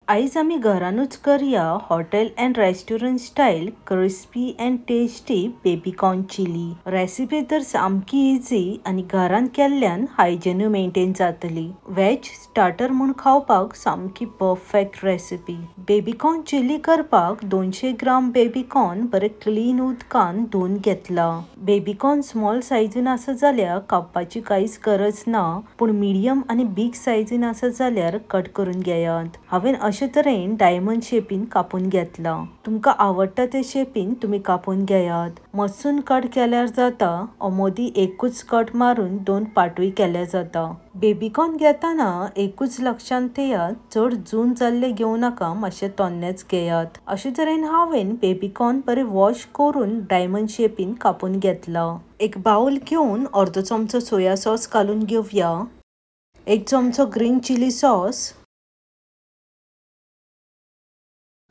आयज आमी घरानूच करया hotel and restaurant style crispy and tasty baby corn chilli. Recipe तर सामकी इजी आणि घरान केल्ल्यान हायजीन मेंटेन जातली। वेज स्टार्टर म्हणून खावपाक सामकी परफेक्ट रेसिपी। बेबीकॉर्न चिली करपाक 200 ग्राम बेबीकॉर्न बरे क्लीन उदकान धुवन घेतला। बेबीकॉर्न स्मॉल सायझीन आसा जाल्यार कापपाची काहीच गरज ना, पण मीडियम आणि बिग सायझीन आसा जाल्यार कट करून घेयात। हांवें अशे तरेन डायमंड शेपीन कापून घेतला। तुमकां आवडटा ते शेपीन तुम्ही कापून घेयात। मसून कट केल्यार जाता, मदीं एकूच कट मारून 2 पार्टूय केल्या जाता। बेबीकॉर्न घेताना एकूच लक्षांत ठेयात, चड जून जाल्ले घेवं नाका, मातशे तोन्नेच घेयात। अशे तरेन हांवें बेबीकॉर्न बरे वॉश करून डायमंड शेपीन कापून घेतला। एक बाउल घेवन अर्दो चमचो सोया सॉस घालून घेवया। 1 चमचो ग्रीन चिली सॉस,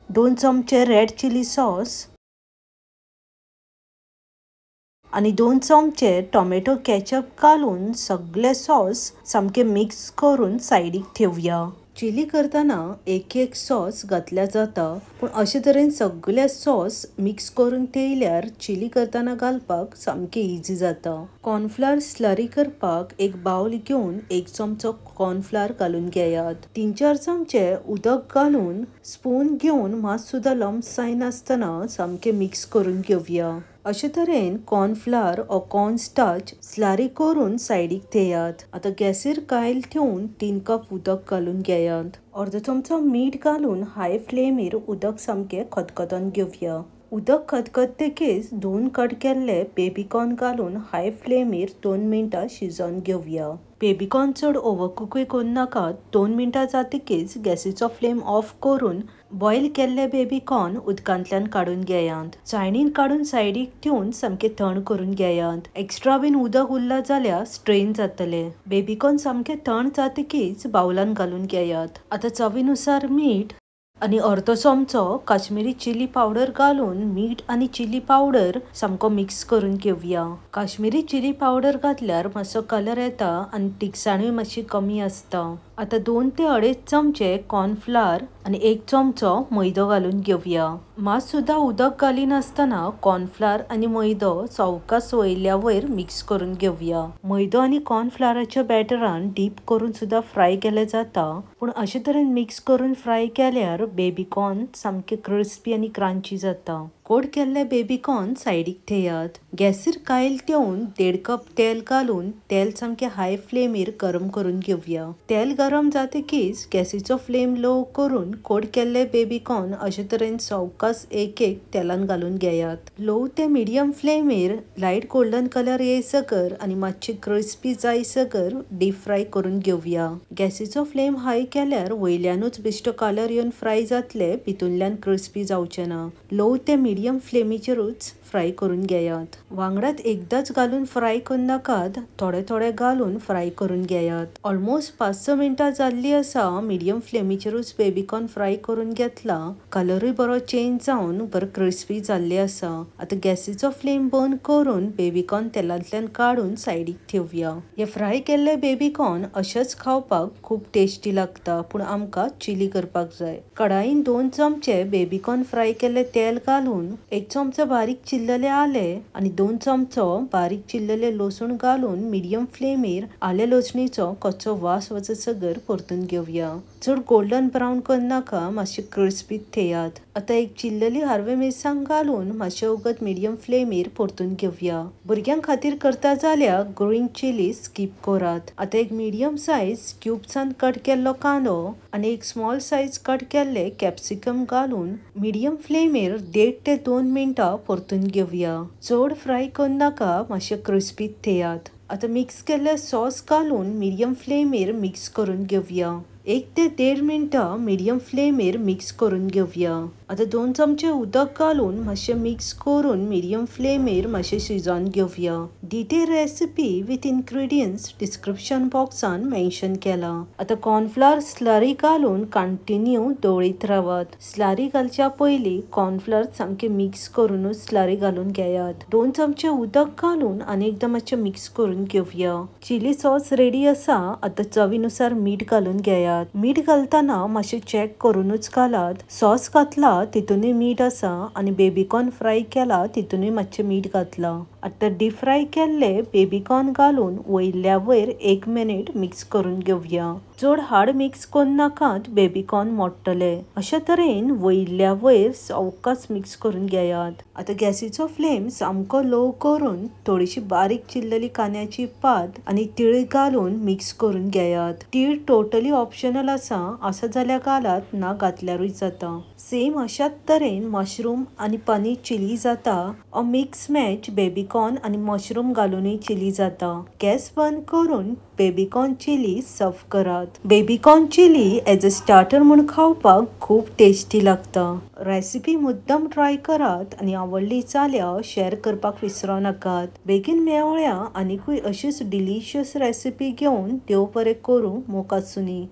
2 चमचे रेड चिली सॉस आणि 2 चमचे टोमॅटो केचप घालून सगळे सॉस सामके मिक्स करून सायडीक ठेवया। चिली करताना एक सॉस घातल्या जाता, पण अशे तरेन सगळे सॉस मिक्स करून ठेयल्यार चिली करताना घालपाक सामके इजी जाता। कॉर्नफ्लावर स्लरी करपाक एक बाउल घेवन 1 चमचो कॉर्नफ्लावर घालून घेयात। 3-4 चमचे उदक घालून स्पून घेवन मात सुद्धा लम्स जायनासतना सामके मिक्स करून घेवया। अशे तरेन कॉर्नफ्लावर ओ कॉर्न स्टार्च स्लरी करून सायडीक ठेयात। आता गॅसीर कायल ठेवून 3 कप उदक घालून घेयात। अर्दो चमचो मीठ घालून हाय फ्लेमीर उदक सामके खतखतोन घेवया। उदक खतखततकीच धुवन कट केल्ले बेबीकॉर्न घालून हाय फ्लेमीर 2 मिनटां शिजोवन घेवया। बेबीकॉर्न चड ओव्हरकुकूय करूं नाकात। 2 मिनटां जातकीच गॅसीचो फ्लेम ऑफ करून बॉयल केल्ले बेबीकॉर्न उदकांतल्यान काढून घेयात। चाळणीन काढून सायडीक ठेवून सामके थंड करून घेयात। एक्स्ट्रा बीन उदक उरला जाल्यार स्ट्रेन जातले। बेबीकॉर्न सामके थंड जातकीच बाउलान घालून घेयात। आता चवीनुसार मीठ आणि अर्दो चमचो काश्मीरी चिली पावडर घालून मीठ आणि चिली पावडर सामको मिक्स करून घेवया। काश्मीरी चिली पावडर घातल्यार मातसो कलर येता आणि तिखसाणूय मातशी कमी असता। आता 2 ते 2.5 चमचे कॉर्नफ्लावर आणि 1 चमचो मैदो घालून घेवया। मात सुद्धा उदक घालिनासतना कॉर्नफ्लावर आणि मैदो सावकाश वयल्या वयर मिक्स करून घेवया। मैदो आणि कॉर्नफ्लावराच्या बॅटरान डीप करून सुद्धा फ्राय केले जाता, पण अशे तरेन मिक्स करून फ्राय केल्यार बेबीकॉर्न सामके क्रिस्पी आणि क्रंची जाता। कोड केल्ले बेबीकॉर्न सायडीक ठेयात। गॅसीर कायल ठेवून 1.5 कप तेल घालून तेल सामके हाय फ्लेमीर गरम करून घेवया। तेल गरम जातकीच गॅसीचो फ्लेम लो करून कोड केल्ले बेबीकॉर्न अशे तरेन सावकाश एक तेलान घालून घेयात। लो ते मिडियम फ्लेमीर लायट गोल्डन कलर येयसकर आणि मातशी क्रिस्पी जायसकर डीप फ्राय करून घेवया। गॅसीचो फ्लेम हाय केल्यार वयल्यानूच बेश्टो कलर येवन फ्राय जातले, भितूनल्यान क्रिस्पी जावचे ना। लो ते मिडियम फ्लेमीचेरूच फ्राय करून घेयात। वांगडात एकदाच घालून फ्राय करून नाकात, थोडे थोडे घालून फ्राय करून घेयात। ऑलमोस्ट 5-6 मिनटां जाल्ली आसा। मिडियम फ्लेमीचेरूच बेबीकॉर्न फ्राय करून घेतला। कलरूय बरो चेंज जावन बरो क्रिस्पी जाल्ले आसा। आता गॅसीचो फ्लेम बंद करून बेबीकॉर्न तेलांतल्यान काढून सायडीक ठेवया। हे फ्राय केल्ले बेबीकॉर्न अशेच खावपाक खूप टेस्टी लागता, पण आमकां चिली करपाक जाय। कढाईन 2 चमचे बेबीकॉर्न फ्राय केल्ले तेल घालून 1 चमचो बारीक चिल्लले आले आणि 2 चमचो बारीक चिल्लले लसूण घालून मिडियम फ्लेमीर आले लसणीचो कच्चो वास वचसर परतून घेवया। चड गोल्डन ब्राउन करून नाका, मातशे क्रिस्पीत ठेयात। आता एक चिल्लली हरवे मिरसांग घालून मातशे उगत मिडियम फ्लेमीर परतून घेवया। भुरग्यांक खातीर करता जाल्यार ग्रीन चिली स्किप करात। आता एक मिडियम साइज क्यूब्सान कट केल्लो कांदो आणि एक स्मॉल साइज कट केल्ले कॅप्सिकम घालून मिडियम फ्लेमीर 1.5 ते 2 मिनटां परतून घेवया। चड फ्राय करून नाका, मातशे क्रिस्पीत ठेयात। आता मिक्स केल्ले सॉस घालून मिडियम फ्लेमीर मिक्स करून घेवया। 1 ते 1.5 मिनटां मिडियम फ्लेमीर मिक्स करून घेवया। आता 2 चमचे उदक घालून मातशे मिक्स करून मिडियम फ्लेमीर मातशे शिजोवन घेवया। Detail recipe with ingredients description बॉक्सान मेन्शन केला। आता कॉर्नफ्लावर स्लरी घालून कंटिन्यू दवळीत रावात। स्लरी घालच्या पयलीं कॉर्नफ्लावर सामके मिक्स करूनच स्लरी घालून घेयात। 2 चमचे उदक घालून आणि एकदा मातशे मिक्स करून घेवया। चिली सॉस रेडी आसा। आता चवीनुसार मीठ घालून घेयात। घेयात। मीठ घालतना मातशें चेक करूनच घालात। सॉस घातला तितूनय मीठ आसा आनी बेबीकॉर्न फ्राय केला तितूनय मातशें मीठ घातला। आता डीप फ्राय केल्ले बेबीकॉर्न घालून वयल्या वयर 1 मिनिट मिक्स करून घेवया। चड हार्ड मिक्स करून नाकात, बेबीकॉर्न मोडटले। अशा तरेन वयल्या वयर सावकाश मिक्स करून घेयात। आता गॅसीचो फ्लेम सामको लो करून थोडीशी बारीक चिरलेली कांद्याची पात आनी तीळ घालून मिक्स करून घेयात। तीळ टोटली ऑप्शनल आसा जाल्यार घालात, ना घातल्यारूय जाता। सेम अशाच तरेन मशरूम आनी पनीर चिली जाता। मिक्स मॅच बेबीकॉर्न आनी मशरूम घालूनय चिली जाता। गॅस बंद करून बेबीकॉर्न चिली सर्व करात। Baby corn chilli as a starter म्हणून खावपाक खूप टेस्टी लागता। रेसिपी मुद्दाम ट्राय करात आनी आवडली जाल्यार शेअर करपाक विसरूं नाकात। बेगीन मेळया आनीकूय अशीच डिलिशियस रेसिपी घेवन। देव बरें करूं, मोग आसूं।